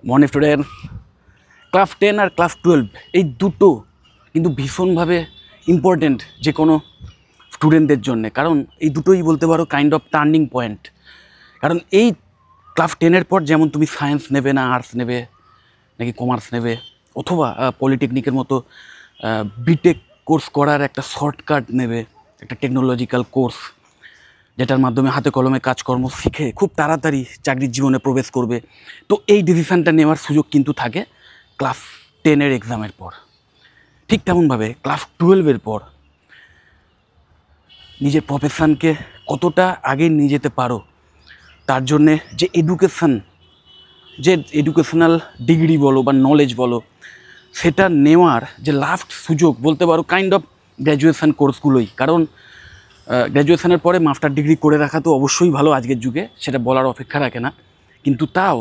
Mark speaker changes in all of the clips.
Speaker 1: Morning student. Class 10 আর class 12 এই দুটো কিন্তু ভীষণভাবে ইম্পর্টেন্ট যে কোনো স্টুডেন্টদের জন্যে, কারণ এই দুটোই বলতে পারো কাইন্ড অফ টার্নিং পয়েন্ট। কারণ এই ক্লাস 10-এর পর যেমন তুমি সায়েন্স নেবে না আর্টস নেবে নাকি কমার্স নেবে, অথবা পলিটেকনিকের মতো বিটেক কোর্স করার একটা শর্টকাট নেবে, একটা টেকনোলজিক্যাল কোর্স যেটার মাধ্যমে হাতে কলমে কাজকর্ম শিখে খুব তাড়াতাড়ি চাকরির জীবনে প্রবেশ করবে। তো এই ডিসিশানটা নেওয়ার সুযোগ কিন্তু থাকে ক্লাস 10-এর এক্সামের পর। ঠিক তেমনভাবে ক্লাস 12-এর পর নিজের প্রফেশানকে কতটা আগে নিয়ে যেতে পারো তার জন্যে যে এডুকেশনাল ডিগ্রি বলো বা নলেজ বলো, সেটা নেওয়ার যে লাস্ট সুযোগ বলতে পারো কাইন্ড অফ গ্র্যাজুয়েশান কোর্সগুলোই। কারণ গ্র্যাজুয়েশনের পরে মাস্টার ডিগ্রি করে রাখা তো অবশ্যই ভালো আজকের যুগে, সেটা বলার অপেক্ষা রাখে না, কিন্তু তাও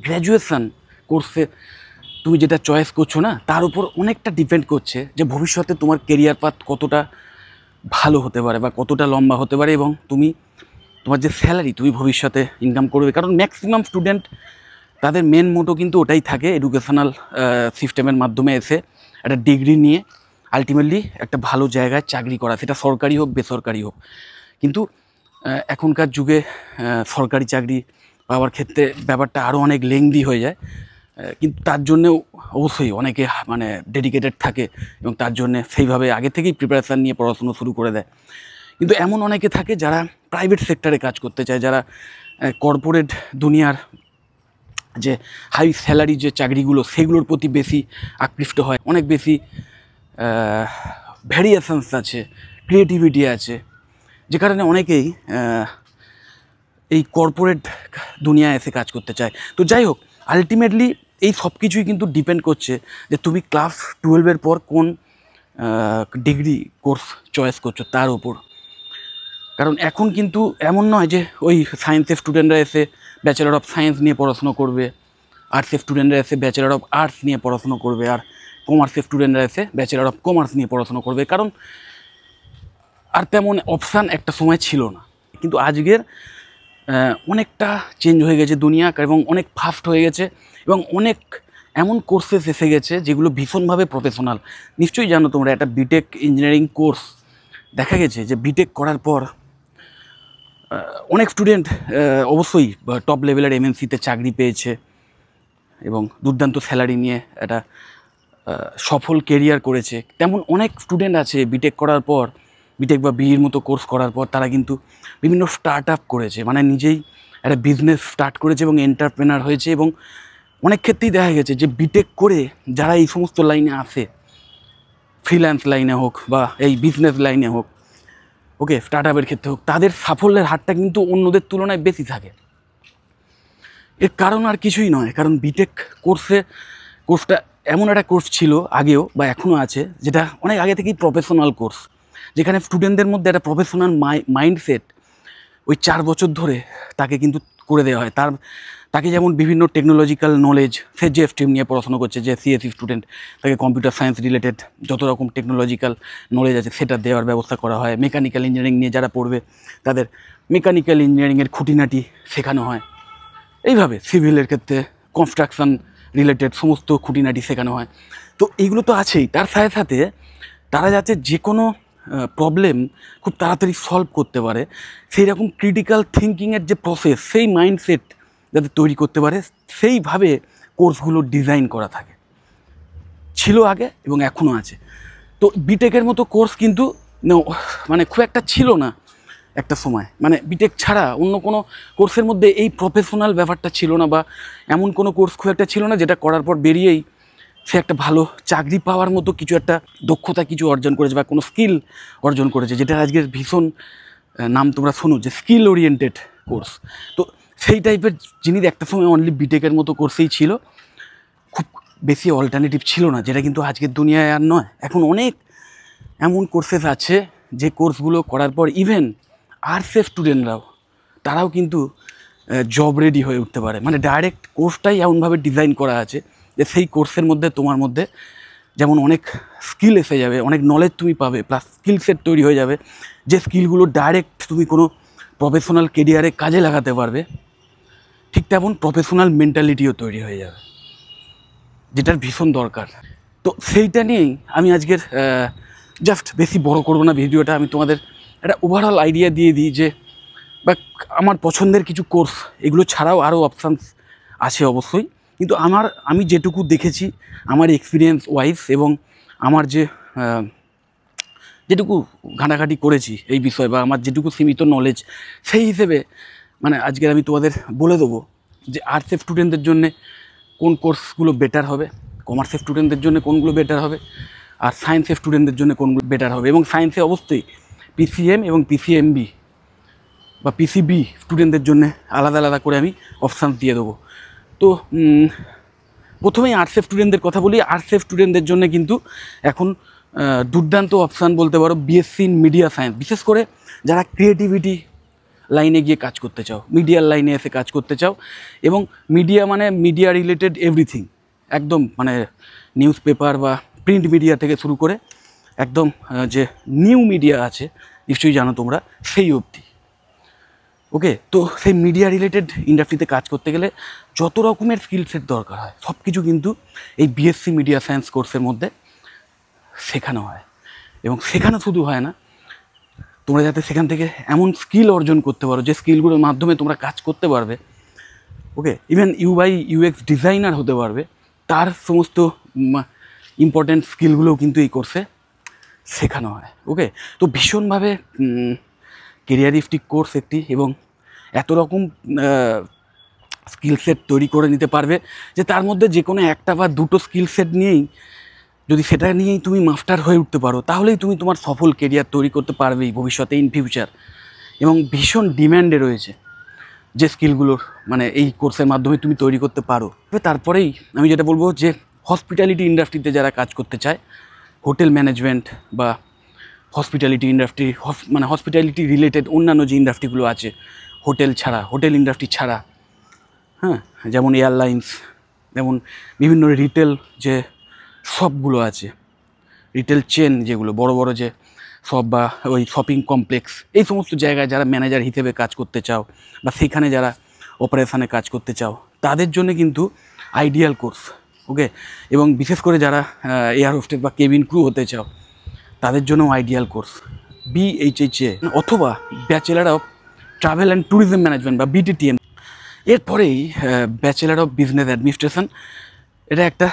Speaker 1: গ্র্যাজুয়েশান কোর্সে তুমি যেটা চয়েস করছো না তার উপর অনেকটা ডিপেন্ড করছে যে ভবিষ্যতে তোমার কেরিয়ার পাথ কতটা ভালো হতে পারে বা কতটা লম্বা হতে পারে, এবং তোমার যে স্যালারি তুমি ভবিষ্যতে ইনকাম করবে। কারণ ম্যাক্সিমাম স্টুডেন্ট তাদের মেন মোটো কিন্তু ওটাই থাকে, এডুকেশনাল সিস্টেমের মাধ্যমে এসে একটা ডিগ্রি নিয়ে আলটিমেটলি একটা ভালো জায়গায় চাকরি করা, সেটা সরকারি হোক বেসরকারি হোক। কিন্তু এখনকার যুগে সরকারি চাকরি পাওয়ার ক্ষেত্রে ব্যাপারটা আরও অনেক লেংদি হয়ে যায়, কিন্তু তার জন্যেও অবশ্যই অনেকে মানে ডেডিকেটেড থাকে এবং তার জন্যে সেইভাবে আগে থেকেই প্রিপারেশান নিয়ে পড়াশুনো শুরু করে দেয়। কিন্তু এমন অনেকে থাকে যারা প্রাইভেট সেক্টরে কাজ করতে চায়, যারা কর্পোরেট দুনিয়ার যে হাই স্যালারি যে চাকরিগুলো সেগুলোর প্রতি বেশি আকৃষ্ট হয়, অনেক বেশি ভ্যারিয়েশনস আছে, ক্রিয়েটিভিটি আছে, যে কারণে অনেকেই এই কর্পোরেট দুনিয়ায় এসে কাজ করতে চায়। তো যাই হোক, আলটিমেটলি এই সব কিছুই কিন্তু ডিপেন্ড করছে যে তুমি ক্লাস 12-এর পর কোন ডিগ্রি কোর্স চয়েস করছো তার উপর। কারণ এখন কিন্তু এমন নয় যে ওই সায়েন্সের স্টুডেন্টরা এসে ব্যাচেলার অফ সায়েন্স নিয়ে পড়াশুনো করবে, আর্টসের স্টুডেন্টরা এসে ব্যাচেলার অফ আর্টস নিয়ে পড়াশুনো করবে, আর কমার্সের স্টুডেন্টরা এসে ব্যাচেলার অফ কমার্স নিয়ে পড়াশুনো করবে। কারণ আর তেমন অপশান একটা সময় ছিল না, কিন্তু আজকের অনেকটা চেঞ্জ হয়ে গেছে দুনিয়া, এবং অনেক ফাস্ট হয়ে গেছে, এবং অনেক এমন কোর্সেস এসে গেছে যেগুলো ভীষণভাবে প্রফেশনাল। নিশ্চয়ই জানো তোমরা, একটা বিটেক ইঞ্জিনিয়ারিং কোর্স দেখা গেছে যে বিটেক করার পর অনেক স্টুডেন্ট অবশ্যই টপ লেভেলের এমএনসিতে চাকরি পেয়েছে এবং দুর্দান্ত স্যালারি নিয়ে একটা সফল কেরিয়ার করেছে। তেমন অনেক স্টুডেন্ট আছে বিটেক করার পর, বিটেক বা বিইর মতো কোর্স করার পর তারা কিন্তু বিভিন্ন স্টার্ট আপ করেছে, মানে নিজেই একটা বিজনেস স্টার্ট করেছে এবং এন্টারপ্রেনার হয়েছে। এবং অনেক ক্ষেত্রেই দেখা গেছে যে বিটেক করে যারা এই সমস্ত লাইনে আসে, ফ্রিল্যান্স লাইনে হোক বা এই বিজনেস লাইনে হোক, ওকে স্টার্ট আপের ক্ষেত্রে হোক, তাদের সাফল্যের হারটা কিন্তু অন্যদের তুলনায় বেশি থাকে। এর কারণ আর কিছুই নয়, কারণ বিটেক কোর্সটা এমন একটা কোর্স ছিল আগেও বা এখনও আছে, যেটা অনেক আগে থেকেই প্রফেশনাল কোর্স, যেখানে স্টুডেন্টদের মধ্যে একটা প্রফেশনাল মাইন্ডসেট ওই 4 বছর ধরে তাকে কিন্তু করে দেওয়া হয়। তাকে যেমন বিভিন্ন টেকনোলজিক্যাল নলেজ, সে যে স্ট্রিম নিয়ে পড়াশোনা করছে, যে সিএসসি স্টুডেন্ট, তাকে কম্পিউটার সায়েন্স রিলেটেড যত রকম টেকনোলজিক্যাল নলেজ আছে সেটা দেওয়ার ব্যবস্থা করা হয়। মেকানিক্যাল ইঞ্জিনিয়ারিং নিয়ে যারা পড়বে তাদের মেকানিক্যাল ইঞ্জিনিয়ারিংয়ের খুঁটিনাটি শেখানো হয়। এইভাবে সিভিলের ক্ষেত্রে কনস্ট্রাকশান রিলেটেড সমস্ত খুঁটিনাটি শেখানো হয়। তো এইগুলো তো আছেই, তার সাথে সাথে তারা যাতে যে কোনো প্রবলেম খুব তাড়াতাড়ি সলভ করতে পারে, সেই রকম ক্রিটিক্যাল থিঙ্কিংয়ের যে প্রসেস, সেই মাইন্ডসেট যাতে তৈরি করতে পারে, সেইভাবে কোর্সগুলো ডিজাইন করা থাকে, ছিল আগে এবং এখনও আছে। তো বিটেকের মতো কোর্স কিন্তু মানে খুব একটা ছিল না একটা সময়, মানে বিটেক ছাড়া অন্য কোনো কোর্সের মধ্যে এই প্রফেশনাল ব্যাপারটা ছিল না, বা এমন কোনো কোর্স খুব একটা ছিল না যেটা করার পর বেরিয়েই সে একটা ভালো চাকরি পাওয়ার মতো কিছু একটা দক্ষতা কিছু অর্জন করেছে বা কোনো স্কিল অর্জন করেছে, যেটা আজকের ভীষণ নাম তোমরা শোনো যে স্কিল ওরিয়েন্টেড কোর্স। তো সেই টাইপের জিনিস একটা সময় অনলি বিটেকের মতো কোর্সেই ছিল, খুব বেশি অল্টারনেটিভ ছিল না, যেটা কিন্তু আজকের দুনিয়ায় আর নয়। এখন অনেক এমন কোর্সেস আছে যে কোর্সগুলো করার পর ইভেন আর্টসের স্টুডেন্টরাও তারাও কিন্তু জব রেডি হয়ে উঠতে পারে। মানে ডাইরেক্ট কোর্সটাই এমনভাবে ডিজাইন করা আছে যে সেই কোর্সের মধ্যে তোমার মধ্যে যেমন অনেক স্কিল এসে যাবে, অনেক নলেজ তুমি পাবে, প্লাস স্কিল সেট তৈরি হয়ে যাবে, যে স্কিলগুলো ডাইরেক্ট তুমি কোনো প্রফেশনাল কেরিয়ারে কাজে লাগাতে পারবে। ঠিক তেমন প্রফেশনাল মেন্টালিটিও তৈরি হয়ে যাবে, যেটার ভীষণ দরকার। তো সেইটা নিয়েই আমি আজকের জাস্ট বেশি বড় করবো না ভিডিওটা, আমি তোমাদের একটা ওভারঅল আইডিয়া দিয়ে দিই যে বা আমার পছন্দের কিছু কোর্স, এগুলো ছাড়াও আরও অপশানস আছে অবশ্যই, কিন্তু আমি যেটুকু দেখেছি আমার এক্সপিরিয়েন্স ওয়াইজ এবং আমার যেটুকু ঘাঁটাঘাঁটি করেছি এই বিষয়ে বা আমার যেটুকু সীমিত নলেজ, সেই হিসেবে মানে আজকে আমি তোমাদের বলে দেবো যে আর্টসের স্টুডেন্টদের জন্য কোন কোর্সগুলো বেটার হবে, কমার্সের স্টুডেন্টদের জন্য কোনগুলো বেটার হবে, আর সায়েন্সের স্টুডেন্টদের জন্য কোনগুলো বেটার হবে। এবং সায়েন্সে অবশ্যই পিসিএম এবং পিসিএমবি বা পিসিবি স্টুডেন্টদের জন্য আলাদা আলাদা করে আমি অপশান দিয়ে দেবো। তো প্রথমেই আর্টসের স্টুডেন্টদের কথা বলি। আর্টসের স্টুডেন্টদের জন্য কিন্তু এখন দুর্দান্ত অপশান বলতে পারো বিএসসি ইন মিডিয়া সায়েন্স, বিশেষ করে যারা ক্রিয়েটিভিটি লাইনে গিয়ে কাজ করতে চাও, মিডিয়ার লাইনে এসে কাজ করতে চাও, এবং মিডিয়া মানে মিডিয়া রিলেটেড এভরিথিং, একদম মানে নিউজ পেপার বা প্রিন্ট মিডিয়া থেকে শুরু করে একদম যে নিউ মিডিয়া আছে নিশ্চয়ই জানো তোমরা, সেই অবধি। ওকে, তো সেই মিডিয়া রিলেটেড ইন্ডাস্ট্রিতে কাজ করতে গেলে যত রকমের স্কিলসের দরকার হয় সব কিছু কিন্তু এই বিএসসি মিডিয়া সায়েন্স কোর্সের মধ্যে শেখানো হয়। এবং শেখানো শুধু হয় না, তোমরা যাতে সেখান থেকে এমন স্কিল অর্জন করতে পারো যে স্কিলগুলোর মাধ্যমে তোমরা কাজ করতে পারবে, ওকে, ইভেন ইউআই ইউএক্স ডিজাইনার হতে পারবে, তার সমস্ত ইম্পর্ট্যান্ট স্কিলগুলোও কিন্তু এই কোর্সে শেখানো হয়। ওকে, তো ভীষণভাবে কেরিয়ারিস্টিক কোর্স একটি, এবং এত রকম স্কিল সেট তৈরি করে নিতে পারবে যে তার মধ্যে যে কোনো একটা বা দুটো স্কিল সেট নিয়েই, যদি সেটা নিয়েই তুমি মাস্টার হয়ে উঠতে পারো, তাহলেই তুমি তোমার সফল কেরিয়ার তৈরি করতে পারবেই ভবিষ্যতে, ইন ফিউচার। এবং ভীষণ ডিম্যান্ডে রয়েছে যে স্কিলগুলোর মানে এই কোর্সের মাধ্যমে তুমি তৈরি করতে পারো। তারপরেই আমি যেটা বলবো যে হসপিটালিটি ইন্ডাস্ট্রিতে যারা কাজ করতে চায়, হোটেল ম্যানেজমেন্ট বা হসপিটালিটি ইন্ডাস্ট্রি, মানে হসপিটালিটি রিলেটেড অন্যান্য যে ইন্ডাস্ট্রিগুলো আছে হোটেল ইন্ডাস্ট্রি ছাড়া, হ্যাঁ, যেমন এয়ারলাইন্স, যেমন বিভিন্ন রিটেল যে শপগুলো আছে, রিটেল চেন যেগুলো বড় বড় যে শপ বা ওই শপিং কমপ্লেক্স, এই সমস্ত জায়গায় যারা ম্যানেজার হিসেবে কাজ করতে চাও বা সেখানে যারা অপারেশানে কাজ করতে চাও, তাদের জন্য কিন্তু আইডিয়াল কোর্স। ওকে, এবং বিশেষ করে যারা এয়ার হোস্টেস বা কেবিন ক্রু হতে চাও, তাদের জন্য আইডিয়াল কোর্স BHHA অথবা bachelor of travel and tourism management বা BTTM। এরপরেই ব্যাচেলার অফ বিজনেস অ্যাডমিনিস্ট্রেশন, এটা একটা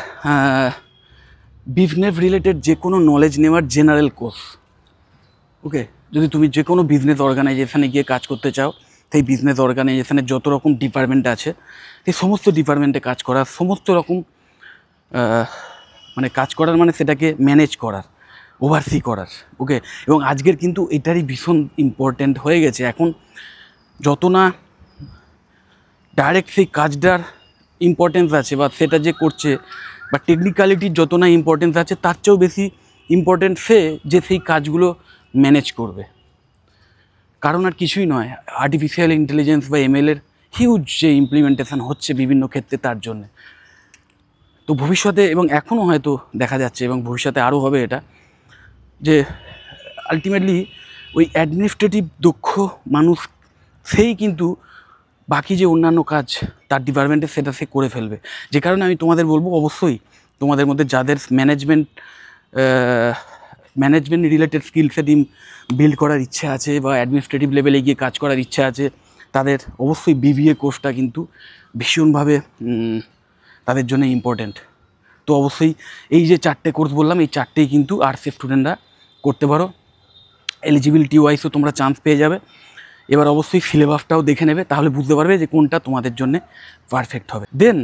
Speaker 1: বিজনেস রিলেটেড যে কোনো নলেজ নেওয়ার জেনারেল কোর্স। ওকে, যদি তুমি যে কোনো বিজনেস অর্গানাইজেশানে গিয়ে কাজ করতে চাও, সেই বিজনেস অর্গানাইজেশানের যত রকম ডিপার্টমেন্ট আছে, সেই সমস্ত ডিপার্টমেন্টে কাজ করার, সমস্ত রকম মানে কাজ করার মানে সেটাকে ম্যানেজ করার, ওভারসি করার। ওকে, এবং আজকের কিন্তু এটারই ভীষণ ইম্পর্ট্যান্ট হয়ে গেছে এখন, যত না ডাইরেক্ট সেই কাজটার ইম্পর্টেন্স আছে বা সেটা যে করছে বা টেকনিক্যালিটির যত না ইম্পর্টেন্স আছে, তার চেয়েও বেশি ইম্পর্টেন্ট সে যে সেই কাজগুলো ম্যানেজ করবে। কারণ আর কিছুই নয়, আর্টিফিশিয়াল ইন্টেলিজেন্স বা ML-এর হিউজ যে ইমপ্লিমেন্টেশন হচ্ছে বিভিন্ন ক্ষেত্রে, তার জন্যে। তো ভবিষ্যতে, এবং এখনও হয়তো দেখা যাচ্ছে এবং ভবিষ্যতে আরও হবে এটা, যে আলটিমেটলি ওই অ্যাডমিনিস্ট্রেটিভ দক্ষ মানুষ সেই কিন্তু বাকি যে অন্যান্য কাজ তার ডিপার্টমেন্টে সেটা সে করে ফেলবে। যে কারণে আমি তোমাদের বলবো, অবশ্যই তোমাদের মধ্যে যাদের management related skill set build করার ইচ্ছা আছে বা অ্যাডমিনিস্ট্রেটিভ লেভেলে গিয়ে কাজ করার ইচ্ছা আছে, তাদের অবশ্যই BBA কোর্সটা কিন্তু ভীষণভাবে তাদের জন্য ইম্পর্ট্যান্ট। তো অবশ্যই এই যে 4টে কোর্স বললাম, এই 4টেই কিন্তু আর্টসের স্টুডেন্টরা করতে পারো। এলিজিবিলিটি ওয়াইজও তোমরা চান্স পেয়ে যাবে। এবার অবশ্যই সিলেবাসটাও দেখে নেবে, তাহলে বুঝতে পারবে যে কোনটা তোমাদের জন্য পারফেক্ট হবে। দেন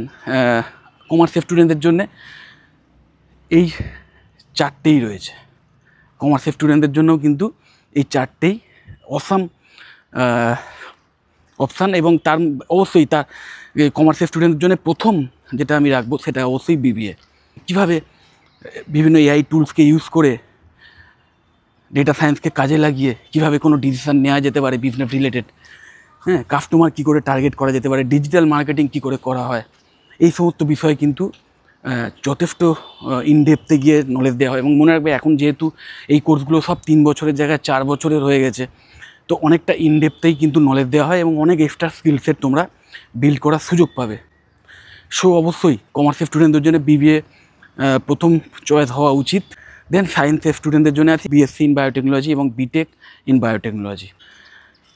Speaker 1: কমার্সের স্টুডেন্টদের জন্য এই 4টেই রয়েছে। কমার্সের স্টুডেন্টদের জন্যও কিন্তু এই 4টেই অসাম অপশান, এবং তার অবশ্যই তার কমার্সের স্টুডেন্টদের জন্য প্রথম যেটা আমি রাখবো সেটা অবশ্যই BBA। কীভাবে বিভিন্ন AI টুলসকে ইউজ করে, ডেটা সায়েন্সকে কাজে লাগিয়ে কীভাবে কোনো ডিসিশান নেওয়া যেতে পারে বিজনেস রিলেটেড, হ্যাঁ, কাস্টমার কী করে টার্গেট করা যেতে পারে, ডিজিটাল মার্কেটিং কী করে করা হয়, এই সমস্ত বিষয় কিন্তু যথেষ্ট ইনডেপথে গিয়ে নলেজ দেওয়া হয়। এবং মনে রাখবে, এখন যেহেতু এই কোর্সগুলো সব 3 বছরের জায়গায় 4 বছরের হয়ে গেছে, তো অনেকটা ইনডেপথেই কিন্তু নলেজ দেওয়া হয় এবং অনেক এক্সট্রা স্কিল সেট তোমরা বিল্ড করার সুযোগ পাবে। সো অবশ্যই কমার্সের স্টুডেন্টদের জন্য বিবিএ প্রথম চয়েস হওয়া উচিত। দেন সায়েন্সের স্টুডেন্টদের জন্য আছে বিএসসি ইন বায়োটেকনোলজি এবং বিটেক ইন বায়োটেকনোলজি।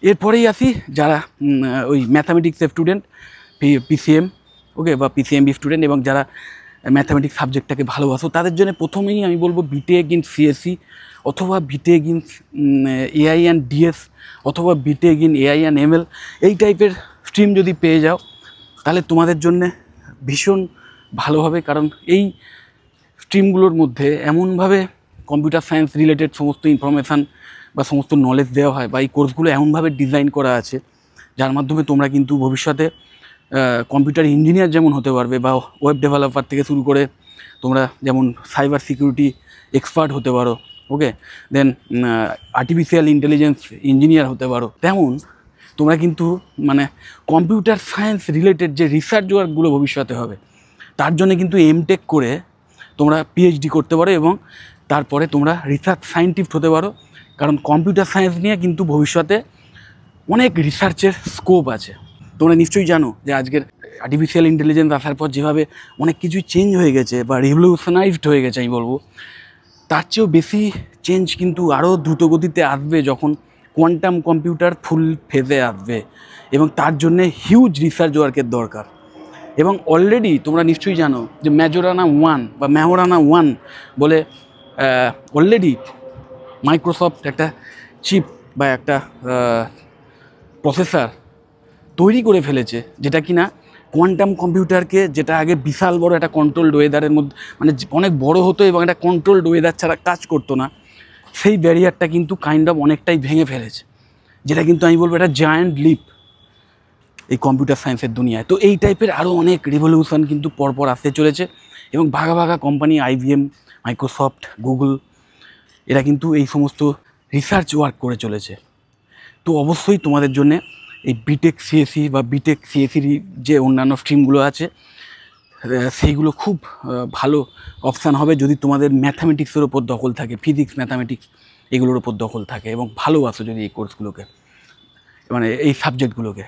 Speaker 1: এরপরেই আসি যারা ওই ম্যাথামেটিক্সের স্টুডেন্ট, পিসিএম, ওকে, বা পিসিএমবি স্টুডেন্ট, এবং যারা ম্যাথামেটিক্স সাবজেক্টটাকে ভালোবাসো তাদের জন্য প্রথমেই আমি বলবো বিটেক ইন সিএসসি অথবা B Tech in AI and DS অথবা B Tech in AI and ML. এই টাইপের স্ট্রিম যদি পেয়ে যাও তাহলে তোমাদের জন্য ভীষণ ভালো হবে, কারণ এই স্ট্রিমগুলোর মধ্যে এমনভাবে কম্পিউটার সায়েন্স রিলেটেড সমস্ত ইনফরমেশান বা সমস্ত নলেজ দেওয়া হয়, বা এই কোর্সগুলো এমনভাবে ডিজাইন করা আছে যার মাধ্যমে তোমরা কিন্তু ভবিষ্যতে কম্পিউটার ইঞ্জিনিয়ার যেমন হতে পারবে, বা ওয়েব ডেভেলপার থেকে শুরু করে তোমরা যেমন সাইবার সিকিউরিটি এক্সপার্ট হতে পারো, ওকে, দেন আর্টিফিশিয়াল ইন্টেলিজেন্স ইঞ্জিনিয়ার হতে পারো, তেমন তোমরা কিন্তু মানে কম্পিউটার সায়েন্স রিলেটেড যে রিসার্চ ওয়ার্কগুলো ভবিষ্যতে হবে তার জন্য কিন্তু এমটেক করে তোমরা পিএইচডি করতে পারো এবং তারপরে তোমরা রিসার্চ সায়েন্টিস্ট হতে পারো। কারণ কম্পিউটার সায়েন্স নিয়ে কিন্তু ভবিষ্যতে অনেক রিসার্চের স্কোপ আছে। তোমরা নিশ্চয়ই জানো যে আজকের আর্টিফিশিয়াল ইন্টেলিজেন্স আসার পর যেভাবে অনেক কিছুই চেঞ্জ হয়ে গেছে বা রিভলিউশনাইজড হয়ে গেছে আমি বলবো, তার চেয়েও বেশি চেঞ্জ কিন্তু আরও দ্রুতগতিতে আসবে যখন কোয়ান্টাম কম্পিউটার ফুল ফেজে আসবে, এবং তার জন্যে হিউজ রিসার্চ ওয়ার্কের দরকার। এবং অলরেডি তোমরা নিশ্চয়ই জানো যে ম্যাজোরানা ওয়ান বলে অলরেডি মাইক্রোসফট একটা চিপ বা একটা প্রসেসর তৈরি করে ফেলেছে, যেটা কিনা কোয়ান্টাম কম্পিউটারকে, যেটা আগে বিশাল বড় একটা কন্ট্রোলড ওয়েদারের মধ্যে মানে অনেক বড় হতো এবং একটা কন্ট্রোলড ওয়েদার ছাড়া কাজ করতো না, সেই ব্যারিয়ারটা কিন্তু কাইন্ড অফ অনেকটাই ভেঙে ফেলেছে, যেটা কিন্তু আমি বলবো একটা জায়ান্ট লিপ এই কম্পিউটার সায়েন্সের দুনিয়ায়। তো এই টাইপের আরও অনেক রিভলিউশন কিন্তু পরপর আসতে চলেছে, এবং ভাগা ভাগা কোম্পানি আইবিএম, মাইক্রোসফট, গুগল, এরা কিন্তু এই সমস্ত রিসার্চ ওয়ার্ক করে চলেছে। তো অবশ্যই তোমাদের জন্যে এই বিটেক সিএসসি বা বিটেক সিএসসির যে অন্যান্য স্ট্রিমগুলো আছে সেইগুলো খুব ভালো অপশান হবে যদি তোমাদের ম্যাথামেটিক্সের ওপর দখল থাকে, ফিজিক্স, ম্যাথামেটিক্স এগুলোর ওপর দখল থাকে এবং ভালোবাসো যদি এই কোর্সগুলোকে, মানে এই সাবজেক্টগুলোকে।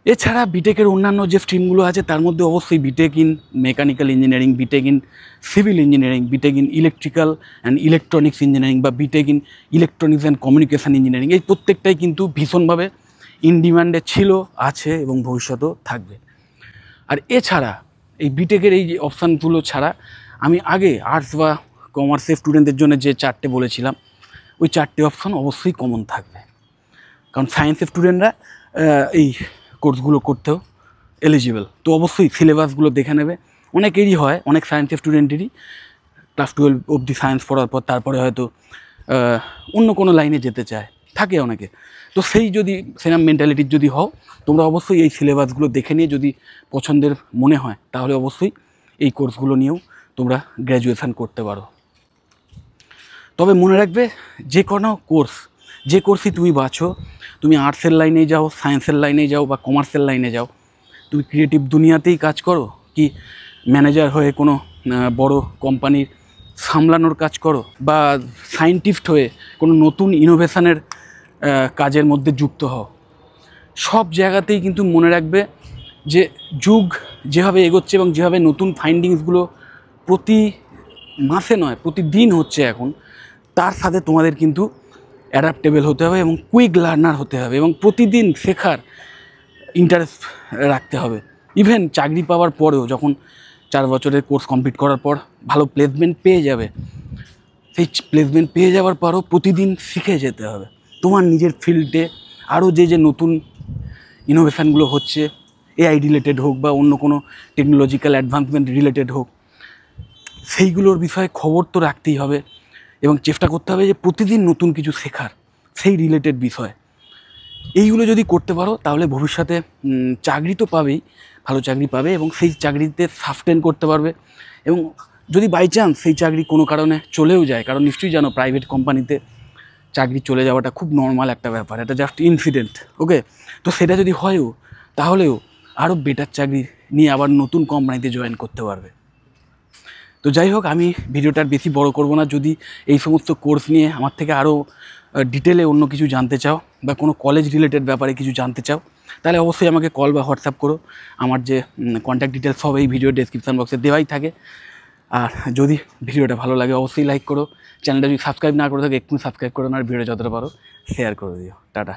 Speaker 1: এছাড়া বিটেকের অন্যান্য যে স্ট্রিমগুলো আছে তার মধ্যে অবশ্যই B Tech in mechanical engineering, B Tech in civil engineering, B Tech in electrical and electronics engineering বা B Tech in electronics and communication engineering, এই প্রত্যেকটাই কিন্তু ভীষণভাবে ইন ডিমান্ডে ছিল, আছে এবং ভবিষ্যতেও থাকবে। আর এছাড়া এই বিটেকের এই যে অপশানগুলো ছাড়া আমি আগে আর্টস বা কমার্সের স্টুডেন্টদের জন্য যে চারটে বলেছিলাম ওই চারটে অপশান অবশ্যই কমন থাকবে, কারণ সায়েন্সের স্টুডেন্টরা এই কোর্সগুলো করতেও এলিজিবল। তো অবশ্যই সিলেবাসগুলো দেখে নেবে। অনেকেরই হয়, অনেক সায়েন্সের স্টুডেন্টেরই ক্লাস 12 অবধি সায়েন্স পড়ার পর তারপরে হয়তো অন্য কোনো লাইনে যেতে চায়, থাকে অনেকে। তো সেই যদি সেরকম মেন্টালিটির যদি হও, তোমরা অবশ্যই এই সিলেবাসগুলো দেখে নিয়ে যদি পছন্দের মনে হয় তাহলে অবশ্যই এই কোর্সগুলো নিয়েও তোমরা গ্র্যাজুয়েশান করতে পারো। তবে মনে রাখবে, যে কোনো কোর্স, যে কোর্সই তুমি বাছো, তুমি আর্টসের লাইনে যাও, সায়েন্সের লাইনে যাও বা কমার্সের লাইনে যাও, তুমি ক্রিয়েটিভ দুনিয়াতেই কাজ করো কি ম্যানেজার হয়ে কোনো বড় কোম্পানির সামলানোর কাজ করো, বা সায়েন্টিস্ট হয়ে কোনো নতুন ইনোভেশনের কাজের মধ্যে যুক্ত হও, সব জায়গাতেই কিন্তু মনে রাখবে যে যুগ যেভাবে এগোচ্ছে এবং যেভাবে নতুন ফাইন্ডিংসগুলো প্রতি মাসে নয় প্রতিদিন হচ্ছে এখন, তার সাথে তোমাদের কিন্তু অ্যাডাপ্টেবল হতে হবে এবং কুইক লার্নার হতে হবে এবং প্রতিদিন শেখার ইন্টারেস্ট রাখতে হবে। ইভেন চাকরি পাওয়ার পরেও, যখন 4 বছরের কোর্স কমপ্লিট করার পর ভালো প্লেসমেন্ট পেয়ে যাবে, সেই প্লেসমেন্ট পেয়ে যাওয়ার পরও প্রতিদিন শিখে যেতে হবে। তোমার নিজের ফিল্ডে আরও যে নতুন ইনোভেশানগুলো হচ্ছে, এআই রিলেটেড হোক বা অন্য কোনো টেকনোলজিক্যাল অ্যাডভান্সমেন্ট রিলেটেড হোক, সেইগুলোর বিষয়ে খবর তো রাখতেই হবে এবং চেষ্টা করতে হবে যে প্রতিদিন নতুন কিছু শেখার সেই রিলেটেড বিষয়। এইগুলো যদি করতে পারো তাহলে ভবিষ্যতে চাকরি তো পাবেই, ভালো চাকরি পাবে এবং সেই চাকরিতে সাস্টেন করতে পারবে। এবং যদি বাই চান্স সেই চাকরি কোনো কারণে চলেও যায়, কারণ নিশ্চয়ই জানো প্রাইভেট কোম্পানিতে চাকরি চলে যাওয়াটা খুব নর্মাল একটা ব্যাপার, এটা জাস্ট ইনসিডেন্ট, ওকে। তো সেটা যদি হয়ও তাহলেও আরও বেটার চাকরি নিয়ে আবার নতুন কোম্পানিতে জয়েন করতে পারবে। তো যাই হোক, আমি ভিডিওটার বেশি বড় করব না। যদি এই সমস্ত কোর্স নিয়ে আমার থেকে আরও ডিটেলে অন্য কিছু জানতে চাও বা কোনো কলেজ রিলেটেড ব্যাপারে কিছু জানতে চাও, তাহলে অবশ্যই আমাকে কল বা হোয়াটসঅ্যাপ করো। আমার যে কন্ট্যাক্ট ডিটেলস সব এই ভিডিও ডেসক্রিপশান বক্সে দেওয়াই থাকে। আর যদি ভিডিওটা ভালো লাগে অবশ্যই লাইক করো, চ্যানেলটা যদি সাবস্ক্রাইব না করে থাকে এক্ষুনি সাবস্ক্রাইব করো, আর ভিডিও যতটা পারো শেয়ার করে দিও। টাটা।